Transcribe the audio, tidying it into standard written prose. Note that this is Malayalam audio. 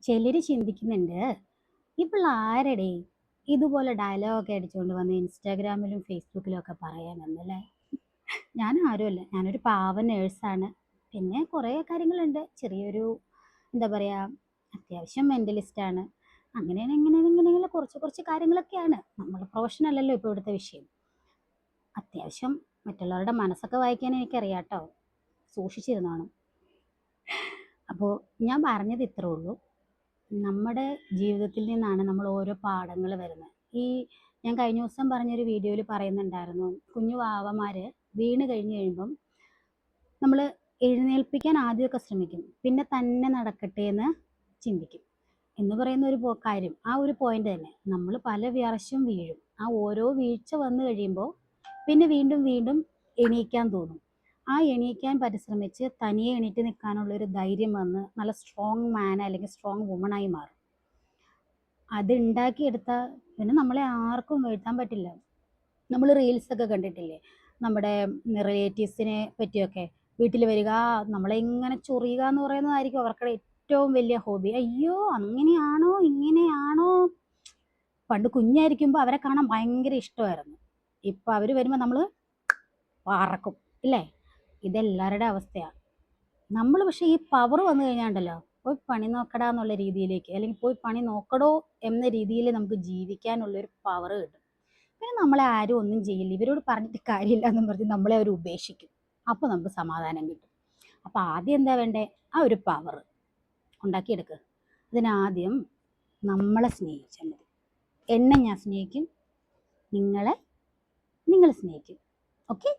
ചിലര് ചിന്തിക്കുന്നുണ്ട്, ഈ പിള്ള ആരെടേ ഇതുപോലെ ഡയലോഗൊക്കെ അടിച്ചുകൊണ്ട് വന്ന് ഇൻസ്റ്റാഗ്രാമിലും ഫേസ്ബുക്കിലും ഒക്കെ പറയാമെന്നല്ലേ. ഞാൻ ആരുമല്ല, ഞാനൊരു പാവ നേഴ്സാണ്. പിന്നെ കുറേ കാര്യങ്ങളുണ്ട്. ചെറിയൊരു എന്താ പറയുക, അത്യാവശ്യം മെൻ്റലിസ്റ്റാണ്. അങ്ങനെയാണ് കുറച്ച് കുറച്ച് കാര്യങ്ങളൊക്കെയാണ്. നമ്മുടെ പ്രൊഫഷൻ അല്ലല്ലോ ഇപ്പോൾ ഇവിടുത്തെ വിഷയം. അത്യാവശ്യം മറ്റുള്ളവരുടെ മനസ്സൊക്കെ വായിക്കാൻ എനിക്കറിയാം കേട്ടോ. സൂക്ഷിച്ചിരുന്നോണം. അപ്പോൾ ഞാൻ പറഞ്ഞത് ഇത്രേ ഉള്ളൂ. നമ്മുടെ ജീവിതത്തിൽ നിന്നാണ് നമ്മൾ ഓരോ പാഠങ്ങൾ വരുന്നത്. ഞാൻ കഴിഞ്ഞ ദിവസം പറഞ്ഞൊരു വീഡിയോയിൽ പറയുന്നുണ്ടായിരുന്നു, കുഞ്ഞു വാവമാർ വീണ് കഴിഞ്ഞ് കഴിയുമ്പം നമ്മൾ എഴുന്നേൽപ്പിക്കാൻ ആദ്യമൊക്കെ ശ്രമിക്കും, പിന്നെ തന്നെ നടക്കട്ടെ എന്ന് ചിന്തിക്കും എന്ന് പറയുന്ന ഒരു കാര്യം. ആ ഒരു പോയിന്റ് തന്നെ, നമ്മൾ പല വർഷം വീഴും. ആ ഓരോ വീഴ്ച വന്നു കഴിയുമ്പോൾ പിന്നെ വീണ്ടും വീണ്ടും എണീക്കാൻ തോന്നും. ആ എണീക്കാൻ പരിശ്രമിച്ച് തനിയെ എണീറ്റ് നിൽക്കാനുള്ളൊരു ധൈര്യം വന്ന് നല്ല സ്ട്രോങ് മാൻ അല്ലെങ്കിൽ സ്ട്രോങ് വുമണായി മാറും. അത് ഉണ്ടാക്കിയെടുത്താൽ പിന്നെ നമ്മളെ ആർക്കും വീഴ്ത്താൻ പറ്റില്ല. നമ്മൾ റീൽസൊക്കെ കണ്ടിട്ടില്ലേ, നമ്മുടെ റിലേറ്റീവ്സിനെ പറ്റിയൊക്കെ. വീട്ടിൽ വരിക, നമ്മളെ ഇങ്ങനെ ചൊറിയുക എന്ന് പറയുന്നതായിരിക്കും അവർക്ക് ഏറ്റവും വലിയ ഹോബി. അയ്യോ അങ്ങനെയാണോ ഇങ്ങനെയാണോ. പണ്ട് കുഞ്ഞായിരിക്കുമ്പോൾ അവരെ കാണാൻ ഭയങ്കര ഇഷ്ടമായിരുന്നു. ഇപ്പം അവർ വരുമ്പോൾ നമ്മൾ പറക്കും ഇല്ലേ. ഇതെല്ലാവരുടെ അവസ്ഥയാണ്. നമ്മൾ പക്ഷേ ഈ പവർ വന്നു കഴിഞ്ഞാണ്ടല്ലോ, പോയി പണി നോക്കടാ എന്നുള്ള രീതിയിലേക്ക്, അല്ലെങ്കിൽ പോയി പണി നോക്കടോ എന്ന രീതിയിൽ നമുക്ക് ജീവിക്കാനുള്ളൊരു പവർ കിട്ടും. പിന്നെ നമ്മളെ ആരും ഒന്നും ചെയ്യില്ല, ഇവരോട് പറഞ്ഞിട്ട് കാര്യമില്ല എന്നും പറഞ്ഞ് നമ്മളെ അവർ ഉപേക്ഷിക്കും. അപ്പോൾ നമുക്ക് സമാധാനം കിട്ടും. അപ്പോൾ ആദ്യം എന്താ വേണ്ടേ, ആ ഒരു പവർ ഉണ്ടാക്കിയെടുക്കുക. അതിനാദ്യം നമ്മളെ സ്നേഹിച്ചാൽ മതി. എന്നെ ഞാൻ സ്നേഹിക്കും, നിങ്ങൾ സ്നേഹിക്കും. ഓക്കെ.